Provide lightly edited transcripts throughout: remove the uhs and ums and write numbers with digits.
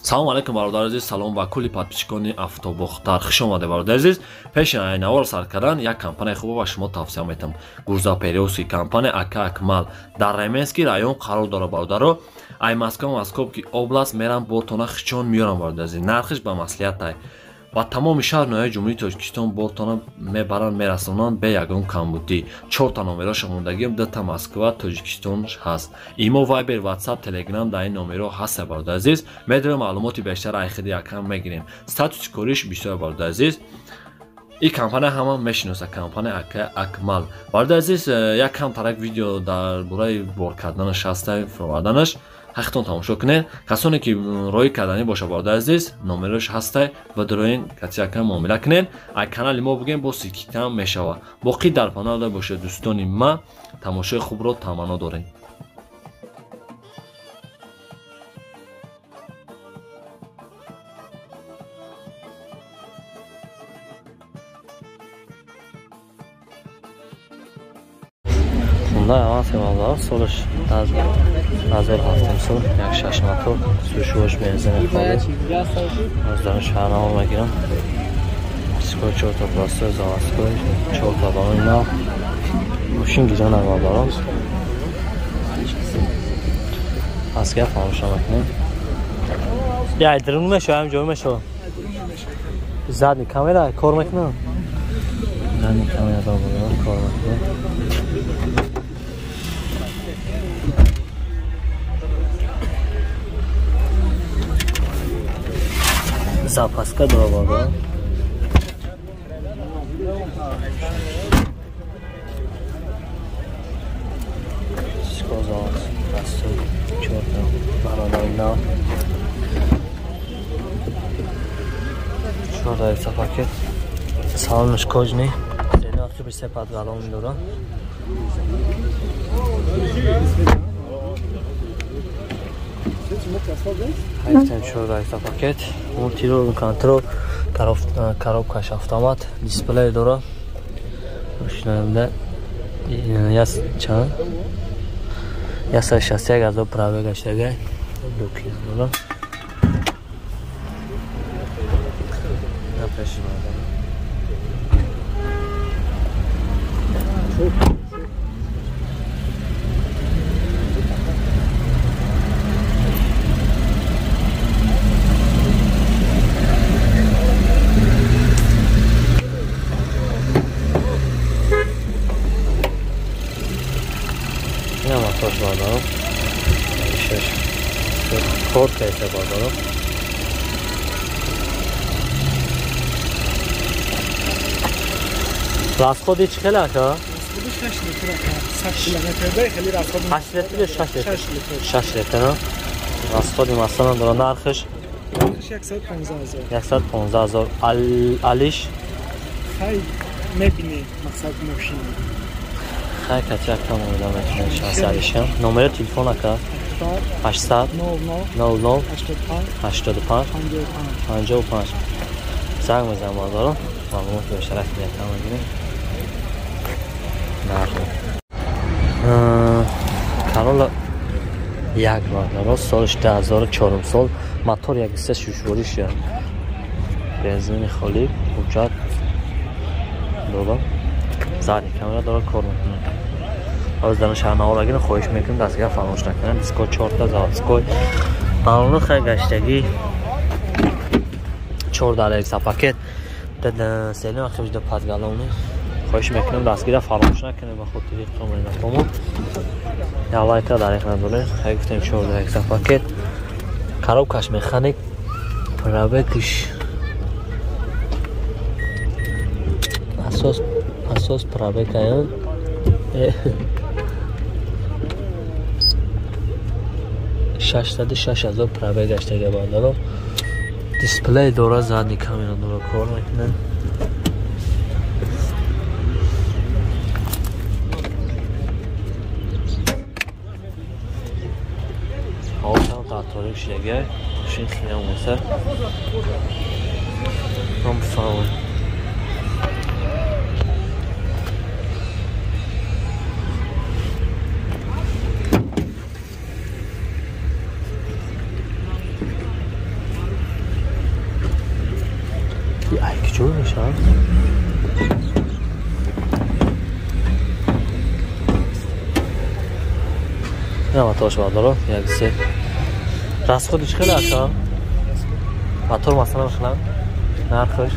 салом алайкум бародари азиз, салом ба кулли подписчикони автобухтар. Хуш омадед бародари азиз. пеши навор сар кардан як компания хубо ба шумо тавсия метам. Гурзаперевский компания Ака Акмал дар Раменский район қарор дорад бародаро. Ай Москва област мерам болтона хичон миёрам бародари азиз. Нархиш ба маслиҳатай. Ба тамоми шаҳр ноҳияи ҷумҳурии Тоҷикистон болтона мебаранд мерасонанд бе ягон камбудӣ. 4 та номероша мондагӣ, 2 та Москва, Тоҷикистон ҳаст. Имо Viber, WhatsApp, Telegram дар ин номеро ҳаст бародари азиз. Медарем маълумоти бештар айхиди якам мегирем. Статуси кориш бисёр бародари азиз. این کمپانی همه میشناسه کمپانی اکمال. برای عزیز یک کم ترک ویدیو در برای بار کردنش هسته فرآوردنش حقیقتاً تماشا کنین. کسانی که رای کردنی باشه برای عزیز نمرش هسته و در این کسی کم معامله کنین. ای کانال ما بگیم با سیکی کم میشوه. باقی در کانال باشه دوستانی ما تماشای خوب رو تمنا دارین. Bunlar avans emallar, soruş nazar haftam sol, yak şaşmatı, suşuş benzini kalı. Özlerini şahane olma giren. Psikoy çorta burası, zavaskoy, çorta banıyla. Muşin giren emallar. Asker falan şamak ne? Ya idrınma şu an görme şu. Zadni kamera kormak ne? Zadni kamera da burada kormak ne? Zapaska da var. Skozos, pasto, çorta, bananayla. Çorta ise paket. Salmış kojni. Seni aklı bir sepat galon dura. Hayften şurada ise paket. Multirol kontrol. Коробкаш автомат. Дисплей дора. Машинамда яс чан. Яса шасси газо праве гаштага. Докиз дора. Напеши мадам. Toş bardağı. Kod kese bardağı. Raskhod hiç kela ka? Raskhod 6 litre ka. 8 kilometrede khali raskhod 8 litre 6 litre ha. Raskhod masalan dora narxış 115,000. Alish hay mebini maqsad mashina. Hay kaçak tam oynama şanslarışım. Numara telefon aka 800 00 85 55. Zang zaman daro. Mamnun beşarak yapmam gerekiyor. Karola yak var. Sol 2004 sol motor yak ise şuşvoriş ya. Benzin خالی uçak dola. Zari kamera dora kor میکنه. از دانش شهرنامه‌گیری خواهش میکنم دستگاه فراموش نکنن. دیسکو 4 تا زاویه. قانون خیلی گشتگی 4 یک پاکت دادن سلیم اخیرش دو پادگالونه. خواهش میکنم دستگاه فراموش نکنه با خود دیگه کامل نکنم. یا لایک دارید نداره. خیلی گفتم 4 یک پاکت. کاروبکش مکانیک پرابکش اساس پرابکایان 606,000 پرابک گشته بالا. دیسپلی داره زدی کامینا داره کار میکنه. آوشم قطاری شیگه ماشین خیلی موسه هم فاول ای که جور میشه نه ماتاش بردارو یک سه راست خودش خیلی اکا ماتور مثلا بخلم نرخش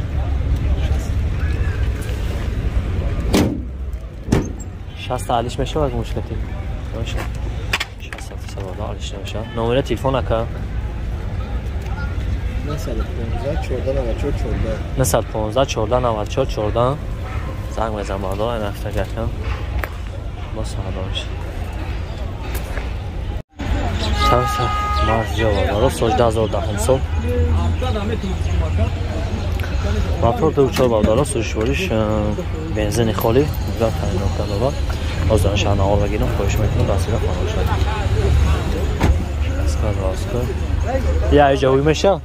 60 علیش میشه و مشکلی باشه 60 سوال علیش نمیشه نمره تلفن اکا نسل 15 14 94 14 زنگ بزن بالا این هفته گرکم با سهداش چند مارس جواب داره 18000 سال موتور دوچار بارداره سوشوریش بنزین خالی مقدار تعیین کرده بود از دانشان آور بگیرم خواهش میکنم بسیار خواهش شد اسکار یا جوی میشه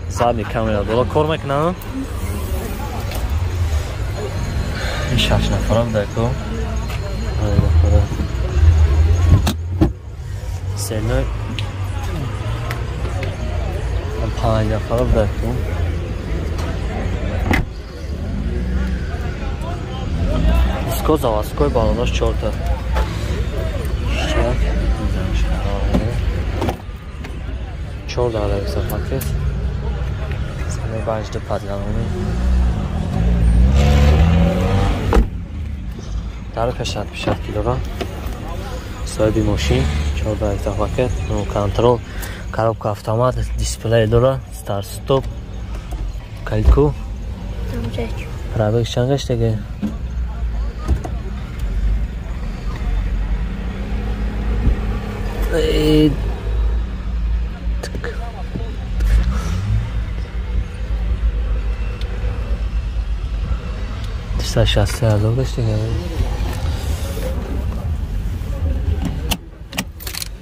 ساعت کاملا دولا کار میکنم این 6 نفرم دکو سنه 5 نفرم دکو اسکو زواسکوی بالاناش 4 تا چهار داره بسیار پاکت سنه 5 تا پدلانونی داره 80 کیلوگرم صاحبی ماشین 4 تا پاکت نو کنترل коробка автомат дисплей дора старт стоп кальку пробег чанд гаштаги 260,000 гаштаги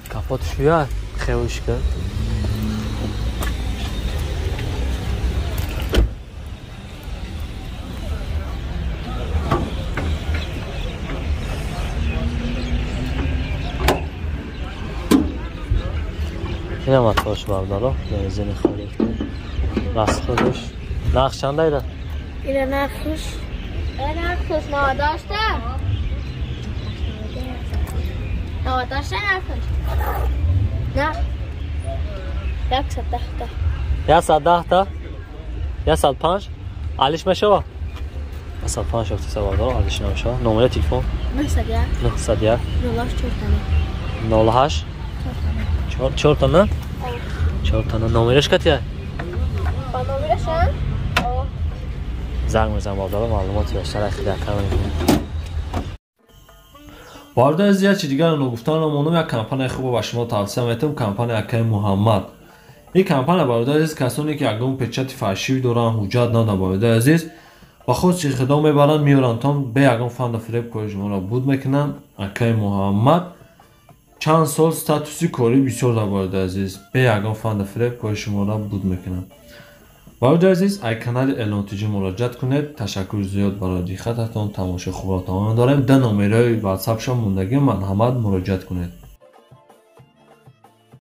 капотш биёр خیوشکه این هم اتاش بردارا بنزین خالی راست خودش نقش چند دایده؟ این نقشش ناداشته ناداشته نقشش نه 110 تا 105 علیش میشه با 105 شفت سوادار علیش نمیشه نمره تلفن 901 08 4 تا نه 4 تا نه نمرش کتیه با نمرش زنگ میزنم بابدار معلوماتی بیشتر خیلی کم وارد از چیزی دیگر رو گفتن رو یک کمپانی خوب با شما توصیه میتونم کمپانی اکای محمد این کمپانی وارد عزیز کسانی که اگه پچت فرشی دارن حجت ندارن وارد عزیز با خود چی خدمت میبرن میارن تا به یگان فند فریب کوی شما را بود میکنن اکای محمد چند سال استاتوسی کاری بسیار در وارد عزیز به یگان فند فریب کوی شما را بود میکنن وارد عزیز ای کانال اعلان تجاری مراجعت کنید تشکر زیاد برای دقتتان تماشای خوب را تمام داریم در نمره واتساپ شما موندگی مرحمت مراجعت کنید